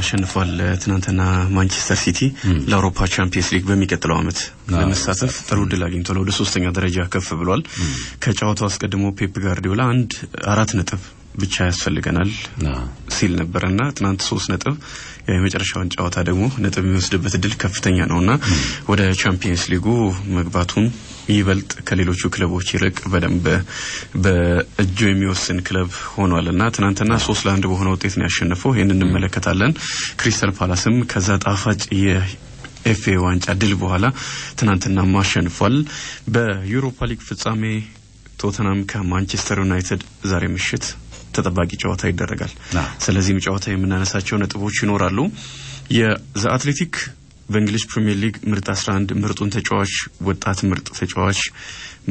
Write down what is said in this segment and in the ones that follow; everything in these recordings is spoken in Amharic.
አሸንፏል ትናንትና ማንቸስተር ሲቲ ለአውሮፓ ቻምፒየንስ ሊግ በሚቀጥለው አመት ለመሳተፍ ጥሩ ድል አግኝቷል ወደ 3ኛ ደረጃ ከፍ ብሏል ከጫዋታው አስቀድሞ ፔፕ ጋርዲዮላ 4 ነጥብ ብቻ ያስፈልገናል ሲል ነበርና ትናንት 3 ነጥብ የመጨረሻውን ጨዋታ ደግሞ ነጥብ የሚወስድበት ድል ከፍተኛ ነውና ወደ ቻምፒየንስ ሊጉ መግባቱን ይበልጥ ከሌሎቹ ክለቦች ይልቅ በደንብ በእጁ የሚወስን ክለብ ሆኗልና ትናንትና 3-1 በሆነ ውጤት ነው ያሸነፈው ይሄንን እንመለከታለን ክሪስታል ፓላስም ከዛ ጣፋጭ የኤፍኤ ዋንጫ ድል በኋላ ትናንትና ማሸንፏል በዩሮፓ ሊግ ፍጻሜ ቶተንሃም ከማንቸስተር ዩናይትድ ዛሬ ምሽት ተጠባቂ ጨዋታ ይደረጋል ስለዚህም ጨዋታ የምናነሳቸው ነጥቦች ይኖራሉ የዘ አትሌቲክ በእንግሊዝ ፕሪሚየር ሊግ ምርጥ 11 ምርጡን ተጫዋች ወጣት ምርጥ ተጫዋች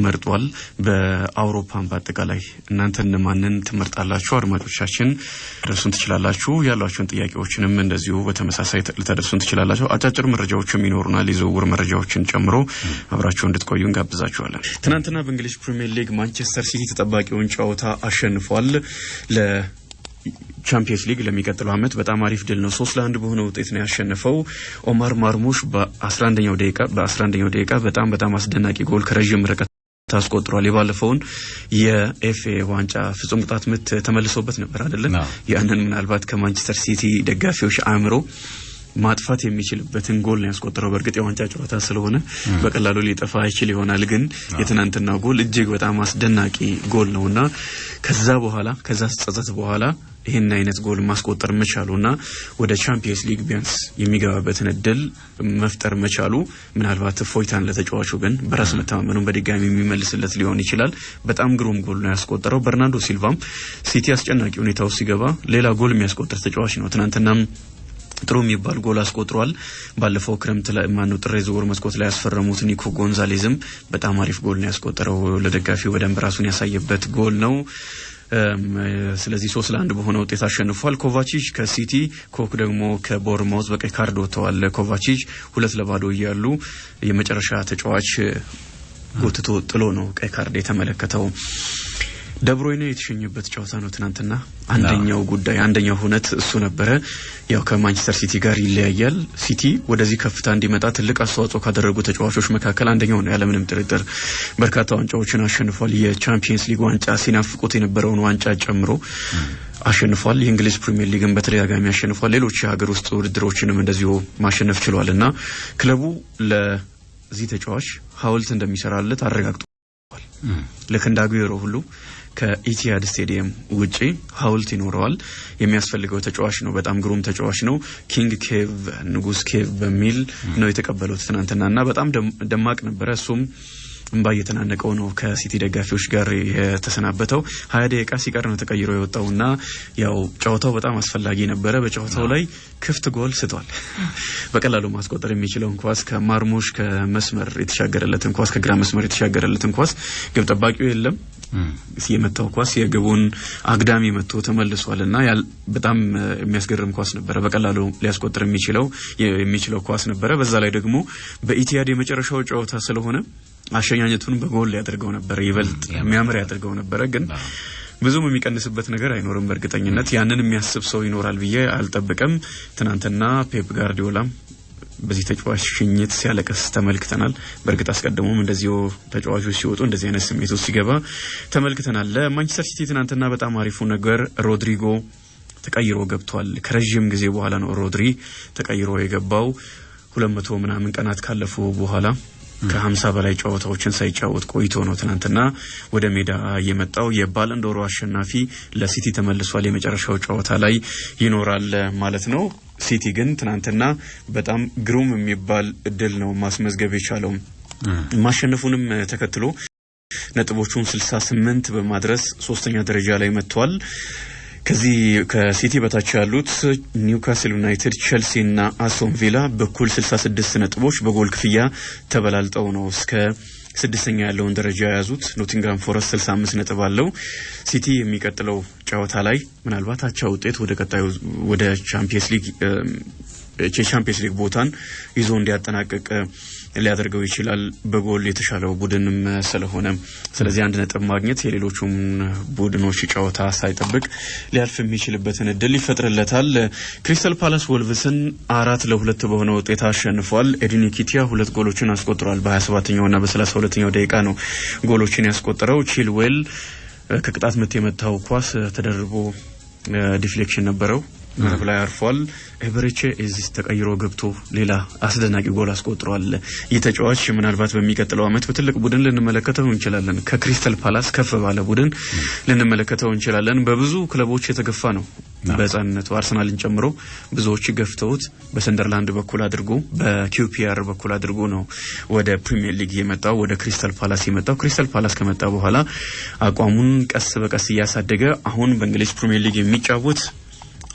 መርጧል በአውሮፓም በአጠቃላይ እናንተ እነማንን ትመርጣላችሁ አድማጮቻችን ደርሱን ትችላላችሁ ያሏችሁን ጥያቄዎችንም እንደዚሁ በተመሳሳይ ልታደርሱን ትችላላችሁ አጫጭር መረጃዎችም ይኖሩናል የዝውውር መረጃዎችን ጨምሮ አብራችሁ እንድትቆዩ እንጋብዛችኋለን ትናንትና በእንግሊዝ ፕሪሚየር ሊግ ማንቸስተር ሲቲ ተጠባቂውን ጨዋታ አሸንፏል ቻምፒየንስ ሊግ ለሚቀጥለው አመት በጣም አሪፍ ድል ነው 3-1 በሆነ ውጤት ነው ያሸነፈው ኦማር ማርሙሽ በ11ኛው ደቂቃ በጣም አስደናቂ ጎል ከረጅም ርቀት ታስቆጥሯል የባለፈውን የኤፍኤ ዋንጫ ፍጹም ቅጣት ምት ተመልሶበት ነበር አይደል ያንን ምናልባት ከማንቸስተር ሲቲ ደጋፊዎች አእምሮ ማጥፋት የሚችልበትን ጎል ነው ያስቆጠረው በርግጥ የዋንጫ ጨዋታ ስለሆነ በቀላሉ ሊጠፋ አይችል ይሆናል ግን የትናንትና ጎል እጅግ በጣም አስደናቂ ጎል ነውና ከዛ ጸጸት በኋላ ይሄን አይነት ጎል ማስቆጠር መቻሉና ወደ ቻምፒየንስ ሊግ ቢያንስ የሚገባበትን እድል መፍጠር መቻሉ ምናልባት ፎይታን ለተጫዋቹ ግን በራስ መተማመኑን በድጋሚ የሚመልስለት ሊሆን ይችላል በጣም ግሩም ጎል ነው ያስቆጠረው በርናርዶ ሲልቫም ሲቲ አስጨናቂ ሁኔታው ሲገባ ሌላ ጎል የሚያስቆጥር ተጫዋች ነው ትናንትና ጥሩ የሚባል ጎል አስቆጥሯል ባለፈው ክረምት ላይ ማነው ጥር የዝውውር መስኮት ላይ ያስፈረሙት ኒኮ ጎንዛሌዝም በጣም አሪፍ ጎል ነው ያስቆጠረው ለደጋፊው በደንብ ራሱን ያሳየበት ጎል ነው ስለዚህ 3-1 በሆነ ውጤት አሸንፏል ኮቫቺች ከሲቲ ኮክ ደግሞ ከቦርማውዝ በቀይ ካርድ ወጥተዋል ኮቫቺች 2-2 እያሉ የመጨረሻ ተጫዋች ጎትቶ ጥሎ ነው ቀይ ካርድ የተመለከተው ደብሮይነ የተሸኘበት ጨዋታ ነው ትናንትና አንደኛው ሁነት እሱ ነበረ ያው ከማንቸስተር ሲቲ ጋር ይለያያል ሲቲ ወደዚህ ከፍታ እንዲመጣ ትልቅ አስተዋጽኦ ካደረጉ ተጫዋቾች መካከል አንደኛው ነው ያለምንም ጥርጥር በርካታ ዋንጫዎችን አሸንፏል የቻምፒየንስ ሊግ ዋንጫ ሲናፍቁት የነበረውን ዋንጫ ጨምሮ አሸንፏል የእንግሊዝ ፕሪሚየር ሊግን በተደጋጋሚ አሸንፏል ሌሎች የሀገር ውስጥ ውድድሮችንም እንደዚሁ ማሸነፍ ችሏልና ክለቡ ለዚህ ተጫዋች ሐውልት እንደሚሰራለት አረጋግጧል ለከንዳጉየሮ ሁሉ ከኢቲሃድ ስቴዲየም ውጪ ሐውልት ይኖረዋል የሚያስፈልገው ተጫዋች ነው በጣም ግሩም ተጫዋች ነው ኪንግ ኬቭ ንጉስ ኬቭ በሚል ነው የተቀበሉት ትናንትናና በጣም ደማቅ ነበር እሱም እንባ እየተናነቀው ነው ከሲቲ ደጋፊዎች ጋር የተሰናበተው 20 ደቂቃ ሲቀር ነው ተቀይሮ የወጣውና ያው ጨዋታው በጣም አስፈላጊ ነበር በጨዋታው ላይ ክፍት ጎል ስቷል በቀላሉ ማስቆጠር የሚችለውን ኳስ ከማርሙሽ ከመስመር የተሻገረለትን ኳስ ከግራ መስመር የተሻገረለትን ኳስ ግብ ጠባቂው የለም የመታው ኳስ የግቡን አግዳሚ መጥቶ ተመልሷልና በጣም የሚያስገርም ኳስ ነበር በቀላሉ ሊያስቆጥር የሚችለው ኳስ ነበር በዛ ላይ ደግሞ በኢቲሃድ የመጨረሻው ጨዋታ ስለሆነ አሸኛኘቱን በጎል ያደርገው ነበር ይበልጥ የሚያምር ያደርገው ነበር ግን ብዙም የሚቀንስበት ነገር አይኖርም በእርግጠኝነት ያንን የሚያስብ ሰው ይኖራል ብዬ አልጠብቅም ትናንትና ፔፕ ጋርዲዮላ በዚህ ተጫዋች ሽኝት ሲያለቅስ ተመልክተናል በርግጥ አስቀድሞም እንደዚሁ ተጫዋቾች ሲወጡ እንደዚህ አይነት ስሜት ውስጥ ሲገባ ተመልክተናል ለማንቸስተር ሲቲ ትናንትና በጣም አሪፉ ነገር ሮድሪጎ ተቀይሮ ገብቷል ከረጅም ጊዜ በኋላ ነው ሮድሪ ተቀይሮ የገባው 200 ምናምን ቀናት ካለፉ በኋላ ከ50 በላይ ጨዋታዎችን ሳይጫወት ቆይቶ ነው ትናንትና ወደ ሜዳ የመጣው የባለንዶሮ አሸናፊ ለሲቲ ተመልሷል የመጨረሻው ጨዋታ ላይ ይኖራል ማለት ነው ሲቲ ግን ትናንትና በጣም ግሩም የሚባል እድል ነው ማስመዝገብ የቻለው ማሸነፉንም ተከትሎ ነጥቦቹን 68 በማድረስ 3ኛ ደረጃ ላይ መጥቷል ከዚህ ከሲቲ በታች ያሉት ኒውካስል ዩናይትድ ቸልሲ እና አስቶን ቪላ በኩል 66 ነጥቦች በጎል ክፍያ ተበላልጠው ነው እስከ 6ኛ ያለውን ደረጃ ያዙት ኖቲንግሃም ፎረስት 65 ነጥብ አለው ሲቲ የሚቀጥለው ጨዋታ ላይ ምናልባት አቻ ውጤት ወደ ቀጣዩ ወደ ቻምፒየንስ ሊግ ቦታን ይዞ እንዲያጠናቀቅ ሊያደርገው ይችላል በጎል የተሻለው ቡድንም ስለሆነ ስለዚህ አንድ ነጥብ ማግኘት የሌሎቹም ቡድኖች ጨዋታ ሳይጠብቅ ሊያልፍ የሚችልበትን እድል ይፈጥርለታል ክሪስታል ፓላስ ወልቭስን 4-2 በሆነ ውጤት አሸንፏል ኤዲን ኪቲያ ሁለት ጎሎችን አስቆጥሯል በ27ኛው እና በ32ኛው ደቂቃ ነው ጎሎችን ያስቆጠረው ቺልዌል ከቅጣት ምት የመታው ኳስ ተደርቦ ዲፍሌክሽን ነበረው መረብ ላይ አርፏል ኤቨሬቼ እዚህ ተቀይሮ ገብቶ ሌላ አስደናቂ ጎል አስቆጥሯል የተጫዋች ምናልባት በሚቀጥለው አመት በትልቅ ቡድን ልንመለከተው እንችላለን ከክሪስታል ፓላስ ከፍ ባለ ቡድን ልንመለከተው እንችላለን በብዙ ክለቦች የተገፋ ነው በጻንነቱ አርሰናልን ጨምሮ ብዙዎች ገፍተውት በሰንደርላንድ በኩል አድርጎ በኪዩፒአር በኩል አድርጎ ነው ወደ ፕሪሚየር ሊግ የመጣው ወደ ክሪስታል ፓላስ የመጣው ክሪስታል ፓላስ ከመጣ በኋላ አቋሙን ቀስ በቀስ ያሳደገ አሁን በእንግሊዝ ፕሪሚየር ሊግ የሚጫወት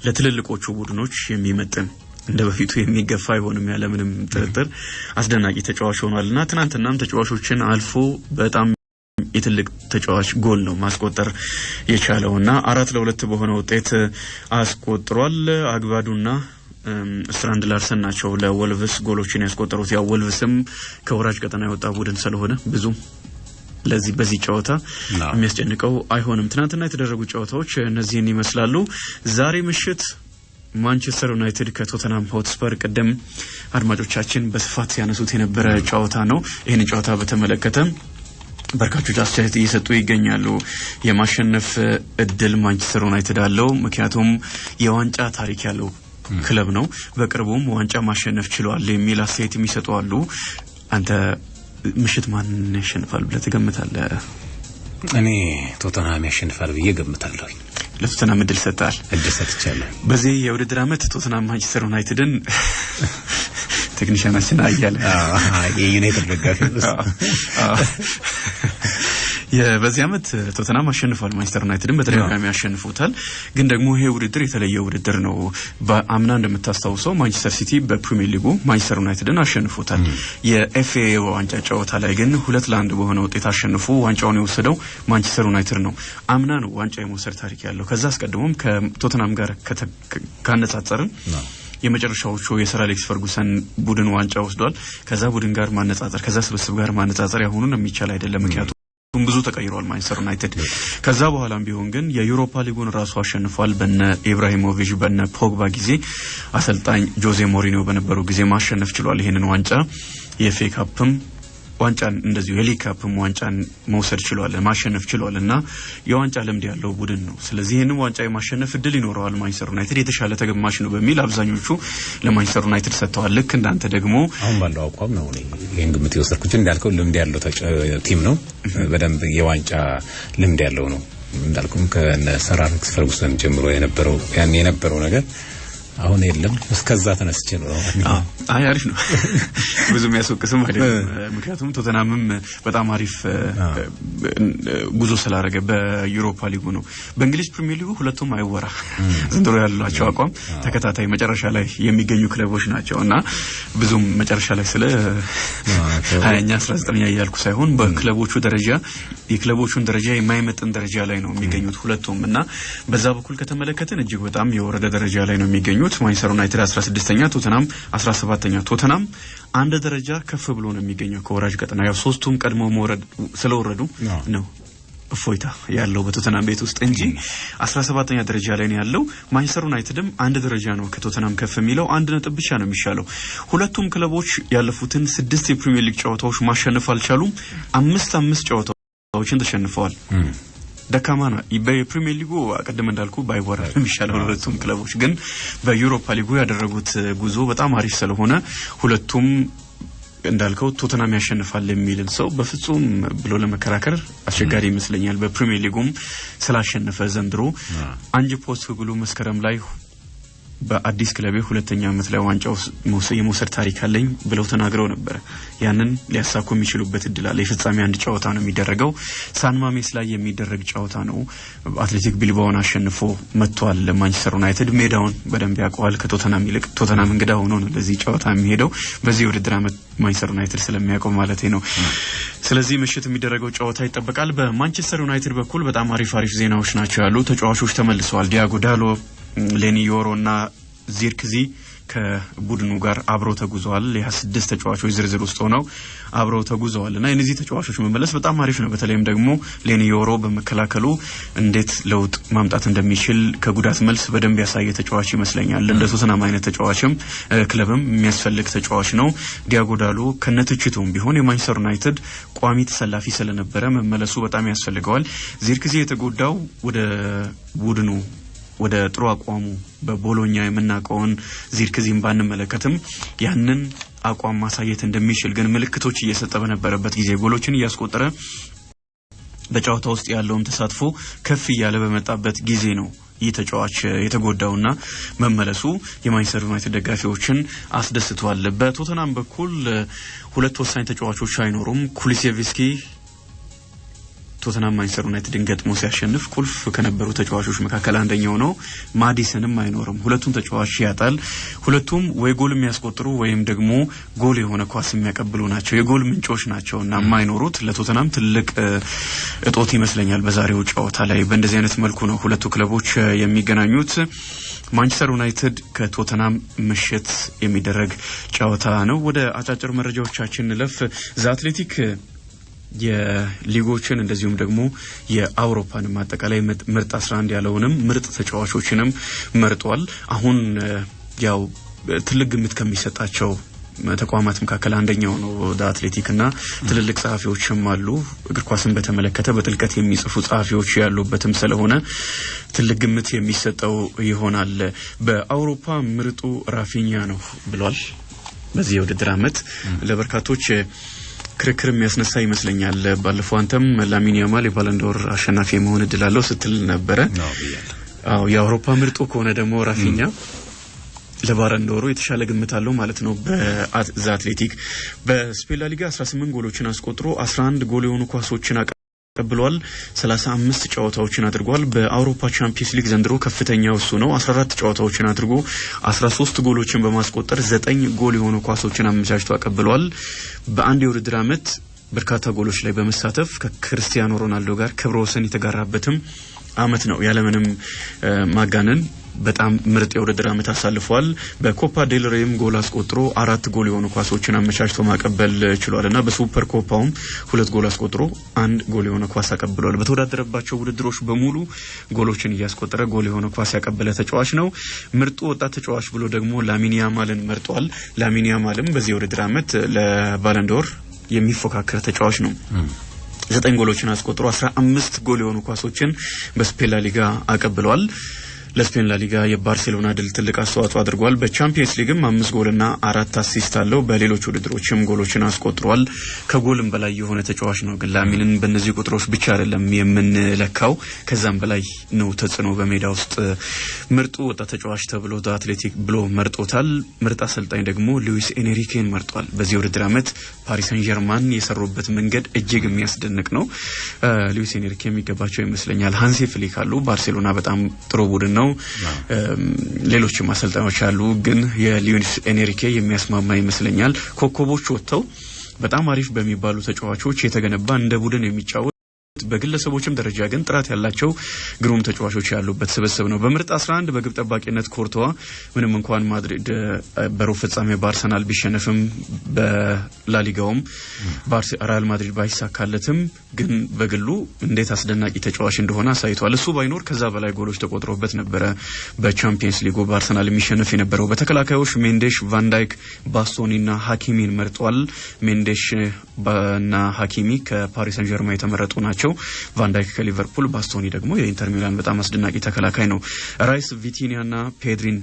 ለትልልቆቹ ቡድኖች የሚመጥን እንደበፊቱ የሚገፋ አይሆንም ያለ ምንም ጥርጥር አስደናቂ ተጫዋች ሆኗልና ትናንትናም ተጫዋቾችን አልፎ በጣም የትልቅ ተጫዋች ጎል ነው ማስቆጠር የቻለውና 4-2 በሆነ ውጤት አስቆጥሯል አግባዱና ስትራንድ ላርሰን ናቸው ለወልቭስ ጎሎችን ያስቆጠሩት ያው ወልቭስም ከወራጅ ቀጠና የወጣ ቡድን ስለሆነ ብዙ ለዚህ በዚህ ጨዋታ የሚያስጨንቀው አይሆንም ትናንትና የተደረጉ ጨዋታዎች እነዚህን ይመስላሉ ዛሬ ምሽት ማንቸስተር ዩናይትድ ከቶተንሃም ሆትስፐር ቀደም አድማጮቻችን በስፋት ያነሱት የነበረ ጨዋታ ነው ይሄን ጨዋታ በተመለከተ በርካቶች አስተያየት እየሰጡ ይገኛሉ የማሸነፍ እድል ማንቸስተር ዩናይትድ አለው ምክንያቱም የዋንጫ ታሪክ ያለው ክለብ ነው በቅርቡም ዋንጫ ማሸነፍ ችሏል የሚል አስተያየት የሚሰጡ አሉ አንተ ምሽት ማን ያሸንፋል ብለህ ትገምታለህ እኔ ቶተንሃም ያሸንፋል ብዬ ገምታለሁ ለቶተንሃም እድል ሰጣል እድል ሰጥቻለሁ በዚህ የውድድር አመት ቶተንሃም ማንቸስተር ዩናይትድን ቴክኒሻናችን አያለ የዩናይትድ ደጋፊ በዚህ አመት ቶተንሃም አሸንፏል ማንቸስተር ዩናይትድን በተደጋጋሚ አሸንፎታል ግን ደግሞ ይሄ ውድድር የተለየ ውድድር ነው በአምና እንደምታስታውሰው ማንቸስተር ሲቲ በፕሪሚየር ሊጉ ማንቸስተር ዩናይትድን አሸንፎታል የኤፍኤ ዋንጫ ጨዋታ ላይ ግን 2-1 በሆነ ውጤት አሸንፎ ዋንጫውን የወሰደው ማንቸስተር ዩናይትድ ነው አምና ነው ዋንጫ የመውሰድ ታሪክ ያለው ከዛ አስቀድሞም ከቶተንሃም ጋር ካነጻጸርን የመጨረሻዎቹ የሰር አሌክስ ፈርጉሰን ቡድን ዋንጫ ወስዷል ከዛ ቡድን ጋር ማነጻጸር ከዛ ስብስብ ጋር ማነጻጸር ያሁኑን የሚቻል አይደለም ምክንያቱም ብዙ ተቀይሯል ማንቸስተር ዩናይትድ ከዛ በኋላም ቢሆን ግን የዩሮፓ ሊጉን ራሱ አሸንፏል በነ ኢብራሂሞቪች በነ ፖግባ ጊዜ አሰልጣኝ ጆዜ ሞሪኒዮ በነበሩ ጊዜ ማሸነፍ ችሏል ይሄንን ዋንጫ የኤፍኤ ካፕም ዋንጫን እንደዚሁ የሊግ ካፕም ዋንጫን መውሰድ ችሏል ማሸነፍ ችሏልና የዋንጫ ልምድ ያለው ቡድን ነው ስለዚህ ይሄንን ዋንጫ የማሸነፍ እድል ይኖረዋል ማንቸስተር ዩናይትድ የተሻለ ተገማች ነው በሚል አብዛኞቹ ለማንቸስተር ዩናይትድ ሰጥተዋል ልክ እንዳንተ ደግሞ አሁን ባለው አቋም ነው ይሄን ግምት የወሰድኩት እንዳልከው ልምድ ያለው ቲም ነው በደንብ የዋንጫ ልምድ ያለው ነው እንዳልኩም ከሰር አሌክስ ፈርጉሰን ጀምሮ የነበረው ነገር አሁን የለም እስከዛ ተነስቼ ነው አይ አሪፍ ነው ብዙም ያስወቅስም አይደለም ምክንያቱም ቶተንሃምም በጣም አሪፍ ጉዞ ስላደረገ በዩሮፓ ሊጉ ነው በእንግሊዝ ፕሪሚየር ሊጉ ሁለቱም አይወራ ዘንድሮ ያላቸው አቋም ተከታታይ መጨረሻ ላይ የሚገኙ ክለቦች ናቸውና ብዙም መጨረሻ ላይ ስለ 20ኛ 19ኛ ያልኩ ሳይሆን በክለቦቹ ደረጃ የክለቦቹን ደረጃ የማይመጥን ደረጃ ላይ ነው የሚገኙት ሁለቱምና በዛ በኩል ከተመለከተን እጅግ በጣም የወረደ ደረጃ ላይ ነው የሚገኙት ማንቸስተር ዩናይትድ 16ኛ ቶተንሃም 17ኛ ቶተንሃም አንድ ደረጃ ከፍ ብሎ ነው የሚገኘው ከወራጅ ቀጠና ያው ሶስቱም ቀድሞ መውረድ ስለወረዱ ነው እፎይታ ያለው በቶተንሃም ቤት ውስጥ እንጂ 17ኛ ደረጃ ላይ ነው ያለው ማንቸስተር ዩናይትድም አንድ ደረጃ ነው ከቶተንሃም ከፍ የሚለው አንድ ነጥብ ብቻ ነው የሚሻለው ሁለቱም ክለቦች ያለፉትን 6 የፕሪሚየር ሊግ ጨዋታዎች ማሸነፍ አልቻሉም 5 ጨዋታዎችን ተሸንፈዋል ደካማ ነው በፕሪሚየር ሊጉ አቀደም እንዳልኩ ባይወራ የሚሻለው ሁለቱም ክለቦች ግን በዩሮፓ ሊጉ ያደረጉት ጉዞ በጣም አሪፍ ስለሆነ ሁለቱም እንዳልከው ቶተንሃም ያሸንፋል የሚልን ሰው በፍጹም ብሎ ለመከራከር አስቸጋሪ ይመስለኛል በፕሪሚየር ሊጉም ስላሸነፈ ዘንድሮ አንጅ ፖስቴኮግሉ መስከረም ላይ በአዲስ ክለብ ሁለተኛ አመት ላይ ዋንጫው የመውሰድ ታሪክ አለኝ ብለው ተናግረው ነበር ያንን ሊያሳኩ የሚችሉበት እድል አለ የፍጻሜ አንድ ጨዋታ ነው የሚደረገው ሳን ማሜስ ላይ የሚደረግ ጨዋታ ነው አትሌቲክ ቢልባኦን አሸንፎ መጥቷል ማንቸስተር ዩናይትድ ሜዳውን በደንብ ያውቀዋል ከቶተንሃም ይልቅ ቶተንሃም እንግዳ ሆኖ ነው ለዚህ ጨዋታ የሚሄደው በዚህ ውድድር አመት ማንቸስተር ዩናይትድ ስለሚያውቀው ማለት ነው ስለዚህ ምሽት የሚደረገው ጨዋታ ይጠበቃል በማንቸስተር ዩናይትድ በኩል በጣም አሪፍ ዜናዎች ናቸው ያሉ ተጫዋቾች ተመልሰዋል ዲያጎ ዳሎ ሌኒ ዮሮና ዚርክዚ ከቡድኑ ጋር አብረው ተጉዘዋል። የ26 ተጫዋቾች ዝርዝር ውስጥ ሆነው አብረው ተጉዘዋልና እነዚህ ተጫዋቾች መመለስ በጣም አሪፍ ነው። በተለይም ደግሞ ሌኒ ዮሮ በመከላከሉ እንዴት ለውጥ ማምጣት እንደሚችል ከጉዳት መልስ በደንብ ያሳየ ተጫዋች ይመስለኛል። እንደ ቶተንሃም አይነት ተጫዋችም ክለብም የሚያስፈልግ ተጫዋች ነው። ዲያጎ ዳሎ ከነትችቱም ቢሆን የማንቸስተር ዩናይትድ ቋሚ ተሰላፊ ስለነበረ መመለሱ በጣም ያስፈልገዋል። ዚርክዜ የተጎዳው ወደ ቡድኑ ወደ ጥሩ አቋሙ በቦሎኛ የምናቀውን ዚርክዜን ባንመለከትም ያንን አቋም ማሳየት እንደሚችል ግን ምልክቶች እየሰጠ በነበረበት ጊዜ ጎሎችን እያስቆጠረ በጨዋታ ውስጥ ያለውም ተሳትፎ ከፍ እያለ በመጣበት ጊዜ ነው ይህ ተጫዋች የተጎዳውና መመለሱ የማንቸስተር ዩናይትድ ደጋፊዎችን አስደስቷል። በቶተንሃም በኩል ሁለት ወሳኝ ተጫዋቾች አይኖሩም። ኩሊሴቪስኪ ቶተንሃም ማንቸስተር ዩናይትድን ገጥሞ ሲያሸንፍ ቁልፍ ከነበሩ ተጫዋቾች መካከል አንደኛው ነው። ማዲሰንም አይኖርም። ሁለቱም ተጫዋች ያጣል። ሁለቱም ወይ ጎል የሚያስቆጥሩ ወይም ደግሞ ጎል የሆነ ኳስ የሚያቀብሉ ናቸው። የጎል ምንጮች ናቸውና የማይኖሩት ለቶተንሃም ትልቅ እጦት ይመስለኛል። በዛሬው ጨዋታ ላይ በእንደዚህ አይነት መልኩ ነው ሁለቱ ክለቦች የሚገናኙት። ማንቸስተር ዩናይትድ ከቶተንሃም ምሽት የሚደረግ ጨዋታ ነው። ወደ አጫጭር መረጃዎቻችን እንለፍ። ዘአትሌቲክ የሊጎችን እንደዚሁም ደግሞ የአውሮፓን ማጠቃላይ ምርጥ 11 ያለውንም ምርጥ ተጫዋቾችንም መርጧል። አሁን ያው ትልቅ ግምት ከሚሰጣቸው ተቋማት መካከል አንደኛው ነው ዘአትሌቲክና ትልልቅ ጸሐፊዎችም አሉ። እግር ኳስን በተመለከተ በጥልቀት የሚጽፉ ጸሐፊዎች ያሉበትም ስለሆነ ትልቅ ግምት የሚሰጠው ይሆናል። በአውሮፓ ምርጡ ራፊኛ ነው ብሏል። በዚህ የውድድር ዓመት ለበርካቶች ክርክር የሚያስነሳ ይመስለኛል። ባለፈው አንተም ላሚን ያማል የባለንዶር አሸናፊ መሆን እድል አለው ስትል ነበረ። አዎ የአውሮፓ ምርጡ ከሆነ ደግሞ ራፊኛ ለባለንዶሩ የተሻለ ግምት አለው ማለት ነው። በዘአትሌቲክ በስፔን ላ ሊጋ 18 ጎሎችን አስቆጥሮ 11 ጎል የሆኑ ኳሶችን ተቀብሏል። 35 ጨዋታዎችን አድርጓል። በአውሮፓ ቻምፒየንስ ሊግ ዘንድሮ ከፍተኛው እሱ ነው። 14 ጨዋታዎችን አድርጎ 13 ጎሎችን በማስቆጠር 9 ጎል የሆኑ ኳሶችን አመቻችቶ አቀብሏል። በአንድ የውድድር ዓመት በርካታ ጎሎች ላይ በመሳተፍ ከክርስቲያኖ ሮናልዶ ጋር ክብረ ወሰን የተጋራበትም ዓመት ነው። ያለምንም ማጋነን በጣም ምርጥ የውድድር ዓመት አሳልፏል። በኮፓ ዴል ሬም ጎል አስቆጥሮ 4 ጎል የሆኑ ኳሶችን አመቻችቶ ማቀበል ችሏልና በሱፐር ኮፓውም 2 ጎል አስቆጥሮ 1 ጎል የሆነ ኳስ አቀብሏል። በተወዳደረባቸው ውድድሮች በሙሉ ጎሎችን እያስቆጠረ ጎል የሆነ ኳስ ያቀበለ ተጫዋች ነው። ምርጡ ወጣት ተጫዋች ብሎ ደግሞ ላሚን ያማልን መርጧል። ላሚን ያማልም በዚህ የውድድር ዓመት ለባለንዶር የሚፎካከር ተጫዋች ነው። 9 ጎሎችን አስቆጥሮ 15 ጎል የሆኑ ኳሶችን በስፔን ላ ሊጋ አቀብሏል። ለስፔን ላ ሊጋ የባርሴሎና ድል ትልቅ አስተዋጽኦ አድርጓል። በቻምፒየንስ ሊግም 5 ጎልና 4 አሲስት አለው። በሌሎች ውድድሮችም ጎሎችን አስቆጥሯል። ከጎልም በላይ የሆነ ተጫዋች ነው። ግን ላሚንን በእነዚህ ቁጥሮች ብቻ አይደለም የምንለካው፣ ከዛም በላይ ነው ተጽዕኖ በሜዳ ውስጥ። ምርጡ ወጣት ተጫዋች ተብሎ ዘአትሌቲክ ብሎ መርጦታል። ምርጥ አሰልጣኝ ደግሞ ሉዊስ ኤንሪኬን መርጧል። በዚህ ውድድር ዓመት ፓሪስ ሰን ጀርማን የሰሩበት መንገድ እጅግ የሚያስደንቅ ነው። ሉዊስ ኤንሪኬ የሚገባቸው ይመስለኛል። ሃንሲ ፍሊክ አሉ። ባርሴሎና በጣም ጥሩ ቡድን ነው። ሌሎችም አሰልጣኞች አሉ። ግን የሉዊስ ኤንሪኬ የሚያስማማ ይመስለኛል። ኮከቦች ወጥተው በጣም አሪፍ በሚባሉ ተጫዋቾች የተገነባ እንደ ቡድን የሚጫወት በግለሰቦችም ደረጃ ግን ጥራት ያላቸው ግሩም ተጫዋቾች ያሉበት ስብስብ ነው። በምርጥ 11 በግብ ጠባቂነት ኮርቶዋ ምንም እንኳን ማድሪድ በሩብ ፍጻሜ በአርሰናል ቢሸነፍም በላሊጋውም ሪያል ማድሪድ ባይሳካለትም ግን በግሉ እንዴት አስደናቂ ተጫዋች እንደሆነ አሳይቷል። እሱ ባይኖር ከዛ በላይ ጎሎች ተቆጥሮበት ነበረ በቻምፒየንስ ሊጉ በአርሰናል የሚሸነፍ የነበረው። በተከላካዮች ሜንዴሽ፣ ቫንዳይክ፣ ባስቶኒና ሀኪሚን መርጧል። ሜንዴሽ እና ሀኪሚ ከፓሪስ ሰን ጀርማን የተመረጡ ናቸው። ቫንዳይክ ከሊቨርፑል፣ ባስቶኒ ደግሞ የኢንተር ሚላን በጣም አስደናቂ ተከላካይ ነው። ራይስ፣ ቪቲኒያና ፔድሪን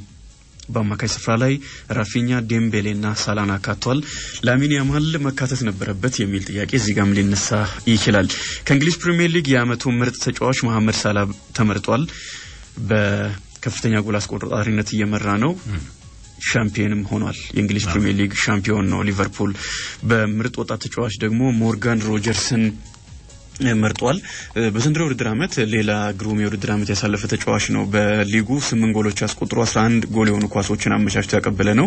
በአማካይ ስፍራ ላይ ራፊኛ፣ ዴምቤሌና ሳላን አካቷል። ላሚን ያማል መካተት ነበረበት የሚል ጥያቄ እዚህ ጋርም ሊነሳ ይችላል። ከእንግሊዝ ፕሪሚየር ሊግ የዓመቱ ምርጥ ተጫዋች መሐመድ ሳላ ተመርጧል። በከፍተኛ ጎል አስቆጣሪነት እየመራ ነው። ሻምፒዮንም ሆኗል። የእንግሊዝ ፕሪሚየር ሊግ ሻምፒዮን ነው ሊቨርፑል። በምርጥ ወጣት ተጫዋች ደግሞ ሞርጋን ሮጀርስን መርጧል። በዘንድሮ ውድድር ዓመት ሌላ ግሩም የውድድር ዓመት ያሳለፈ ተጫዋች ነው። በሊጉ 8 ጎሎች አስቆጥሮ 11 ጎል የሆኑ ኳሶችን አመቻችቶ ያቀበለ ነው።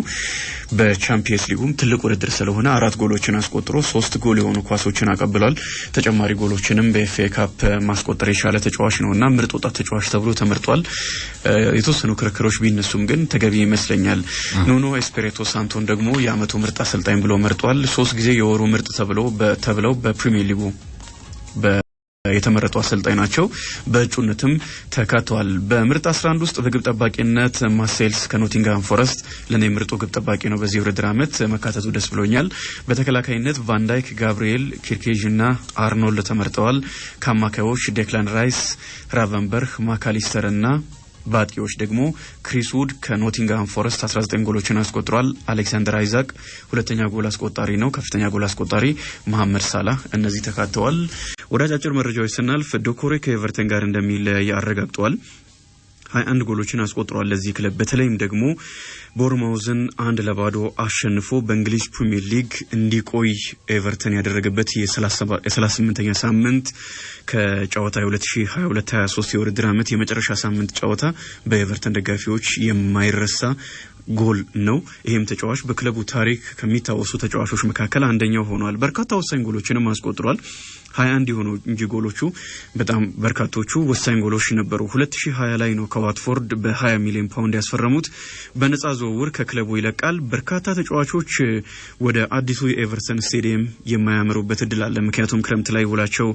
በቻምፒየንስ ሊጉም ትልቅ ውድድር ስለሆነ 4 ጎሎችን አስቆጥሮ 3 ጎል የሆኑ ኳሶችን አቀብሏል። ተጨማሪ ጎሎችንም በኤፍኤ ካፕ ማስቆጠር የቻለ ተጫዋች ነውና ምርጥ ወጣት ተጫዋች ተብሎ ተመርጧል። የተወሰኑ ክርክሮች ቢነሱም ግን ተገቢ ይመስለኛል። ኑኖ ኤስፒሪቶ ሳንቶን ደግሞ የዓመቱ ምርጥ አሰልጣኝ ብሎ መርጧል። 3 ጊዜ የወሩ ምርጥ ተብለው በፕሪሚየር ሊጉ የተመረጡ አሰልጣኝ ናቸው። በእጩነትም ተካተዋል። በምርጥ 11 ውስጥ በግብ ጠባቂነት ማርሴልስ ከኖቲንግሃም ፎረስት ለኔ ምርጡ ግብ ጠባቂ ነው። በዚህ ውድድር ዓመት መካተቱ ደስ ብሎኛል። በተከላካይነት ቫንዳይክ፣ ጋብሪኤል፣ ኪርኬጅና አርኖልድ ተመርጠዋል። ከአማካዮች ዴክላን ራይስ፣ ራቨንበርግ፣ ማካሊስተርና በአጥቂዎች ደግሞ ክሪስ ውድ ከኖቲንግሃም ፎረስት 19 ጎሎችን አስቆጥሯል። አሌክሳንደር አይዛክ ሁለተኛ ጎል አስቆጣሪ ነው። ከፍተኛ ጎል አስቆጣሪ መሐመድ ሳላህ እነዚህ ተካተዋል። ወደ አጫጭር መረጃዎች ስናልፍ ዶኮሬ ከኤቨርተን ጋር እንደሚለያይ አረጋግጧል። 21 ጎሎችን አስቆጥሯል። ለዚህ ክለብ በተለይም ደግሞ ቦርማውዝን 1-0 አሸንፎ በእንግሊዝ ፕሪሚየር ሊግ እንዲቆይ ኤቨርተን ያደረገበት የ38ኛ ሳምንት ከጨዋታ 2022-23 የውድድር ዓመት የመጨረሻ ሳምንት ጨዋታ በኤቨርተን ደጋፊዎች የማይረሳ ጎል ነው። ይሄም ተጫዋች በክለቡ ታሪክ ከሚታወሱ ተጫዋቾች መካከል አንደኛው ሆኗል። በርካታ ወሳኝ ጎሎችንም አስቆጥሯል። 21 የሆኑ እንጂ ጎሎቹ በጣም በርካቶቹ ወሳኝ ጎሎች ነበሩ። 2020 ላይ ነው ከዋትፎርድ በ20 ሚሊዮን ፓውንድ ያስፈረሙት። በነፃ ዝውውር ከክለቡ ይለቃል። በርካታ ተጫዋቾች ወደ አዲሱ የኤቨርተን ስቴዲየም የማያመሩበት እድል አለ። ምክንያቱም ክረምት ላይ ውላቸው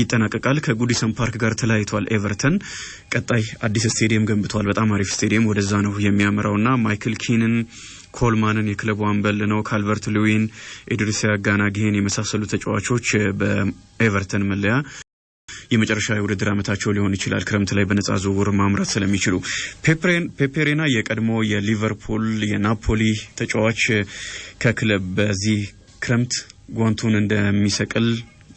ይጠናቀቃል። ከጉዲሰን ፓርክ ጋር ተለያይቷል። ኤቨርተን ቀጣይ አዲስ ስቴዲየም ገንብቷል። በጣም አሪፍ ስቴዲየም፣ ወደዛ ነው የሚያመራውና ማይክል ኪንን ኮልማንን የክለቡ አምበል ነው። ካልቨርት ሉዊን፣ ኤድሪሳ ጋናጊን የመሳሰሉ ተጫዋቾች በኤቨርተን መለያ የመጨረሻ የውድድር ዓመታቸው ሊሆን ይችላል። ክረምት ላይ በነፃ ዝውውር ማምራት ስለሚችሉ ፔፔሬና የቀድሞ የሊቨርፑል የናፖሊ ተጫዋች ከክለብ በዚህ ክረምት ጓንቱን እንደሚሰቅል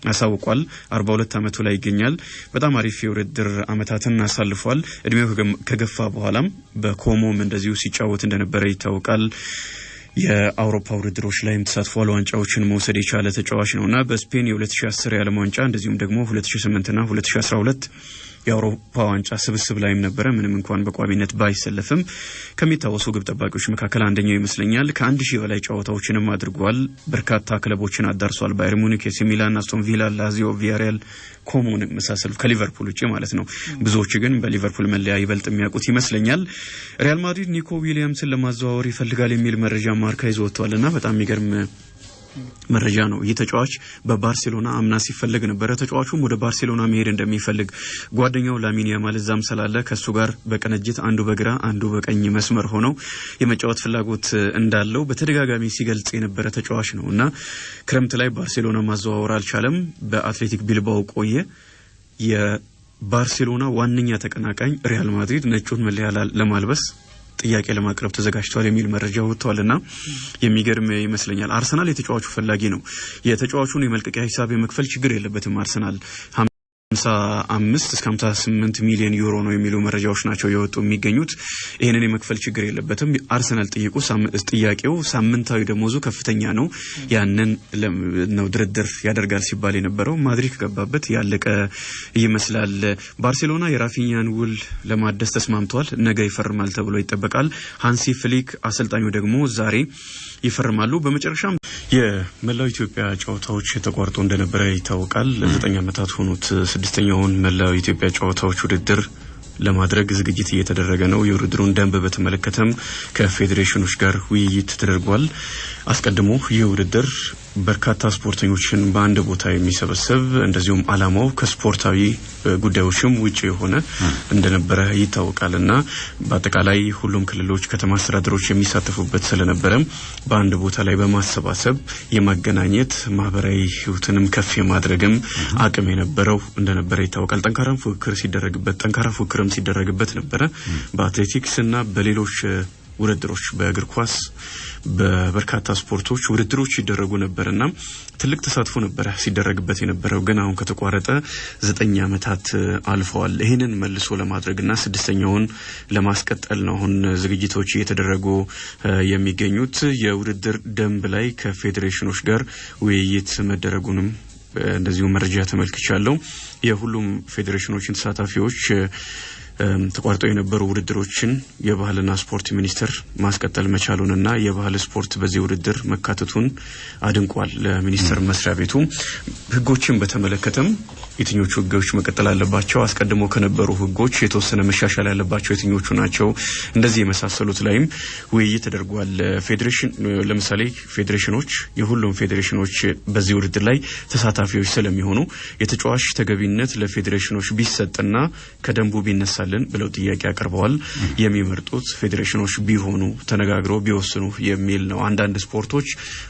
አሳውቋል። 42 ዓመቱ ላይ ይገኛል። በጣም አሪፍ የውድድር ዓመታትን አሳልፏል። እድሜው ከገፋ በኋላም በኮሞም እንደዚሁ ሲጫወት እንደነበረ ይታወቃል። የአውሮፓ ውድድሮች ላይም ተሳትፏል። ዋንጫዎችን መውሰድ የቻለ ተጫዋች ነውና በስፔን የ2010 የዓለም ዋንጫ እንደዚሁም ደግሞ 2008ና 2012 የአውሮፓ ዋንጫ ስብስብ ላይም ነበረ። ምንም እንኳን በቋሚነት ባይሰለፍም ከሚታወሱ ግብ ጠባቂዎች መካከል አንደኛው ይመስለኛል። ከ1000 በላይ ጨዋታዎችንም አድርጓል። በርካታ ክለቦችን አዳርሷል። ባየር ሙኒክ፣ ኤሲ ሚላን፣ አስቶን ቪላ፣ ላዚዮ፣ ቪያሪያል፣ ኮሞን መሳሰሉ ከሊቨርፑል ውጪ ማለት ነው። ብዙዎች ግን በሊቨርፑል መለያ ይበልጥ የሚያውቁት ይመስለኛል። ሪያል ማድሪድ ኒኮ ዊሊያምስን ለማዘዋወር ይፈልጋል የሚል መረጃ ማርካ ይዞ ወጥቷልና በጣም የሚገርም መረጃ ነው። ይህ ተጫዋች በባርሴሎና አምና ሲፈልግ ነበር። ተጫዋቹም ወደ ባርሴሎና መሄድ እንደሚፈልግ ጓደኛው ላሚን ያማል እዛም ስላለ ከሱ ጋር በቅንጅት አንዱ በግራ አንዱ በቀኝ መስመር ሆነው የመጫወት ፍላጎት እንዳለው በተደጋጋሚ ሲገልጽ የነበረ ተጫዋች ነውና ክረምት ላይ ባርሴሎና ማዘዋወር አልቻለም። በአትሌቲክ ቢልባኦ ቆየ። የባርሴሎና ዋነኛ ተቀናቃኝ ሪያል ማድሪድ ነጩን መለያ ለማልበስ ጥያቄ ለማቅረብ ተዘጋጅቷል የሚል መረጃ ወጥቷልና የሚገርም ይመስለኛል። አርሰናል የተጫዋቹ ፈላጊ ነው። የተጫዋቹን የመልቀቂያ ሂሳብ የመክፈል ችግር የለበትም። አርሰናል 55 እስከ 58 ሚሊዮን ዩሮ ነው የሚሉ መረጃዎች ናቸው የወጡ የሚገኙት። ይሄንን የመክፈል ችግር የለበትም። አርሰናል ጥያቄው ሳምንታዊ ደሞዙ ከፍተኛ ነው። ያንን ነው ድርድር ያደርጋል ሲባል የነበረው። ማድሪድ ገባበት ያለቀ ይመስላል። ባርሴሎና የራፊኛን ውል ለማደስ ተስማምቷል። ነገ ይፈርማል ተብሎ ይጠበቃል። ሃንሲ ፍሊክ አሰልጣኙ ደግሞ ዛሬ ይፈርማሉ። በመጨረሻም የመላው ኢትዮጵያ ጨዋታዎች ተቋርጦ እንደነበረ ይታወቃል። ለ9 ዓመታት ሆኑት። 6ኛውን መላው ኢትዮጵያ ጨዋታዎች ውድድር ለማድረግ ዝግጅት እየተደረገ ነው። የውድድሩን ደንብ በተመለከተም ከፌዴሬሽኖች ጋር ውይይት ተደርጓል። አስቀድሞ ይህ ውድድር በርካታ ስፖርተኞችን በአንድ ቦታ የሚሰበስብ እንደዚሁም ዓላማው ከስፖርታዊ ጉዳዮችም ውጪ የሆነ እንደነበረ ይታወቃልና በአጠቃላይ ሁሉም ክልሎች ከተማ አስተዳደሮች የሚሳተፉበት ስለነበረ በአንድ ቦታ ላይ በማሰባሰብ የማገናኘት ማህበራዊ ህይወትንም ከፍ የማድረግም አቅም የነበረው እንደነበረ ይታወቃል። ጠንካራ ፉክክርም ሲደረግበት ነበረ። በአትሌቲክስና በሌሎች ውድድሮች በእግር ኳስ በበርካታ ስፖርቶች ውድድሮች ይደረጉ ነበርና ትልቅ ተሳትፎ ነበር ሲደረግበት የነበረው። ግን አሁን ከተቋረጠ 9 ዓመታት አልፈዋል። ይሄንን መልሶ ለማድረግና 6ኛውን ለማስቀጠል ነው አሁን ዝግጅቶች እየተደረጉ የሚገኙት። የውድድር ደንብ ላይ ከፌዴሬሽኖች ጋር ውይይት መደረጉንም እንደዚሁ መረጃ ተመልክቻለሁ። የሁሉም ፌዴሬሽኖችን ተሳታፊዎች ተቋርጠው የነበሩ ውድድሮችን የባህልና ስፖርት ሚኒስቴር ማስቀጠል መቻሉንና የባህል ስፖርት በዚህ ውድድር መካተቱን አድንቋል። ለሚኒስቴር መስሪያ ቤቱ ህጎችን በተመለከተም የትኞቹ ህጎች መቀጠል አለባቸው፣ አስቀድሞ ከነበሩ ህጎች የተወሰነ መሻሻል ያለባቸው የትኞቹ ናቸው፣ እንደዚህ የመሳሰሉት ላይም ውይይት ተደርጓል። ፌዴሬሽን ለምሳሌ ፌዴሬሽኖች የሁሉም ፌዴሬሽኖች በዚህ ውድድር ላይ ተሳታፊዎች ስለሚሆኑ የተጫዋች ተገቢነት ለፌዴሬሽኖች ቢሰጥና ከደንቡ ቢነሳልን ብለው ጥያቄ አቀርበዋል። የሚመርጡት ፌዴሬሽኖች ቢሆኑ ተነጋግረው ቢወስኑ የሚል ነው። አንዳንድ ስፖርቶች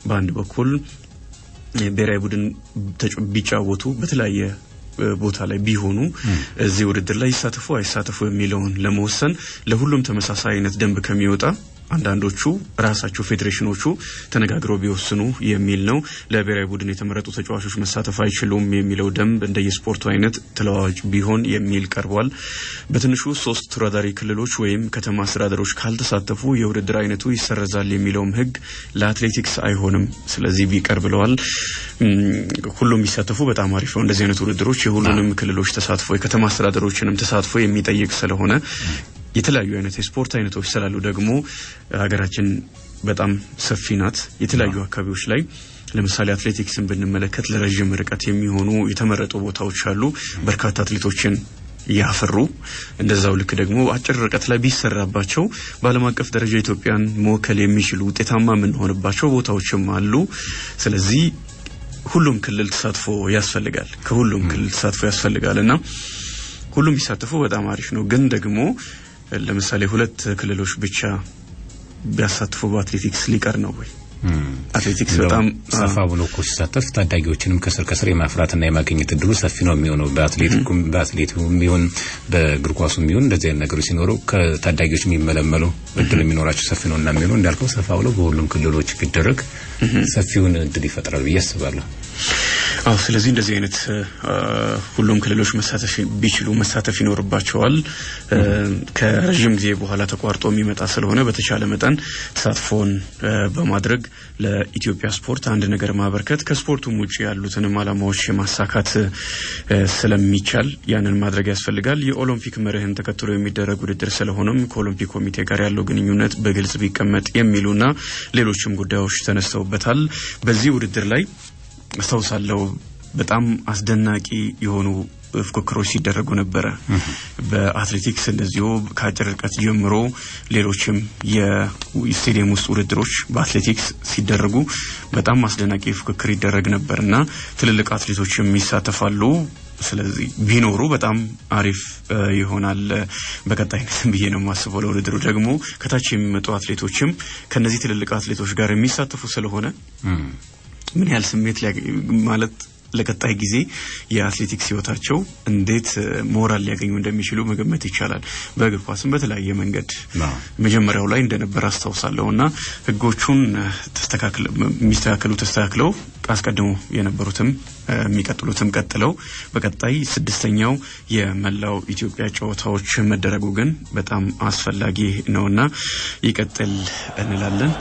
በአንድ በኩል ብሔራዊ ቡድን ቢጫወቱ በተለያየ ቦታ ላይ ቢሆኑ እዚህ ውድድር ላይ ይሳተፉ አይሳተፉ የሚለውን ለመወሰን ለሁሉም ተመሳሳይ አይነት ደንብ ከሚወጣ አንዳንዶቹ ራሳቸው ፌዴሬሽኖቹ ተነጋግረው ቢወስኑ የሚል ነው። ለብሔራዊ ቡድን የተመረጡ ተጫዋቾች መሳተፍ አይችሉም የሚለው ደንብ እንደየስፖርቱ አይነት ተለዋዋጭ ቢሆን የሚል ቀርቧል። በትንሹ 3 ተወዳዳሪ ክልሎች ወይም ከተማ አስተዳደሮች ካልተሳተፉ የውድድር አይነቱ ይሰረዛል የሚለውም ህግ ለአትሌቲክስ አይሆንም። ስለዚህ ቢቀር ብለዋል። ሁሉም ቢሳተፉ በጣም አሪፍ ነው። እንደዚህ አይነት ውድድሮች የሁሉንም ክልሎች ተሳትፎ የከተማ አስተዳደሮችንም ተሳትፎ የሚጠይቅ ስለሆነ የተለያዩ አይነት የስፖርት አይነቶች ስላሉ ደግሞ ሀገራችን በጣም ሰፊ ናት። የተለያዩ አካባቢዎች ላይ ለምሳሌ አትሌቲክስን ብንመለከት ለረጅም ርቀት የሚሆኑ የተመረጡ ቦታዎች አሉ፣ በርካታ አትሌቶችን ያፈሩ። እንደዛው ልክ ደግሞ አጭር ርቀት ላይ ቢሰራባቸው በዓለም አቀፍ ደረጃ ኢትዮጵያን መወከል የሚችሉ ውጤታማ ምን ሆነባቸው ቦታዎችም አሉ። ስለዚህ ሁሉም ክልል ተሳትፎ ያስፈልጋል፣ ከሁሉም ክልል ተሳትፎ ያስፈልጋልና ሁሉም ቢሳተፉ በጣም አሪፍ ነው። ግን ደግሞ ለምሳሌ 2 ክልሎች ብቻ ቢያሳትፉ በአትሌቲክስ ሊቀር ነው ወይ? አትሌቲክስ በጣም ሰፋ ብሎ ሲሳተፍ ታዳጊዎችንም ከስር የማፍራትና የማግኘት እድሉ ሰፊ ነው የሚሆነው። በአትሌቲኩም ይሁን በእግር ኳሱም ይሁን እንደዚህ አይነት ነገሮች ሲኖሩ ከታዳጊዎች የሚመለመሉ እድል የሚኖራቸው ሰፊ ነውና የሚሆነው እንዳልከው ሰፋ ብሎ በሁሉም ክልሎች ቢደረግ ሰፊውን እድል ይፈጥራል ብዬ አስባለሁ። ስለዚህ እንደዚህ አይነት ሁሉም ክልሎች መሳተፍ ይኖርባቸዋል። ከረጅም ጊዜ በኋላ ተቋርጦ የሚመጣ ስለሆነ በተቻለ መጠን ተሳትፎን በማድረግ ለኢትዮጵያ ስፖርት አንድ ነገር ማበርከት ከስፖርቱም ውጪ ያሉትንም ዓላማዎች ማሳካት ስለሚቻል ያንን ማድረግ ያስፈልጋል። የኦሎምፒክ መርህን ተከትሎ የሚደረግ ውድድር ስለሆነም ከኦሎምፒክ ኮሚቴ ጋር ያለው ግንኙነት በግልጽ ቢቀመጥ የሚሉና ሌሎችም ጉዳዮች ተነስተውበታል። በዚህ ውድድር ላይ አስተውሳለሁ በጣም አስደናቂ የሆኑ ፉክክሮች ሲደረጉ ነበር። በአትሌቲክስ እንደዚሁ ከአጭር ርቀት ጀምሮ ሌሎችም የስቴዲየም ውስጥ ውድድሮች በአትሌቲክስ ሲደረጉ በጣም አስደናቂ ፉክክር ይደረግ ነበርና ትልልቅ አትሌቶችም ይሳተፋሉ። ስለዚህ ቢኖሩ በጣም አሪፍ ይሆናል በቀጣይነት ብዬ ነው የማስበው። ለውድድሩ ደግሞ ከታች የሚመጡ አትሌቶችም ከነዚህ ትልልቅ አትሌቶች ጋር የሚሳተፉ ስለሆነ ምን ያህል ስሜት ማለት ለቀጣይ ጊዜ የአትሌቲክስ ህይወታቸው እንዴት ሞራል ሊያገኙ እንደሚችሉ መገመት ይቻላል። በእግር ኳስም በተለያየ መንገድ መጀመሪያው ላይ እንደነበር አስተውሳለሁና ህጎቹን ተስተካክለው አስቀድሞ የነበሩትም የሚቀጥሉትም ቀጥለው በቀጣይ 6ኛው የመላው ኢትዮጵያ ጨዋታዎች መደረጉ ግን በጣም አስፈላጊ ነውና ይቀጥል እንላለን።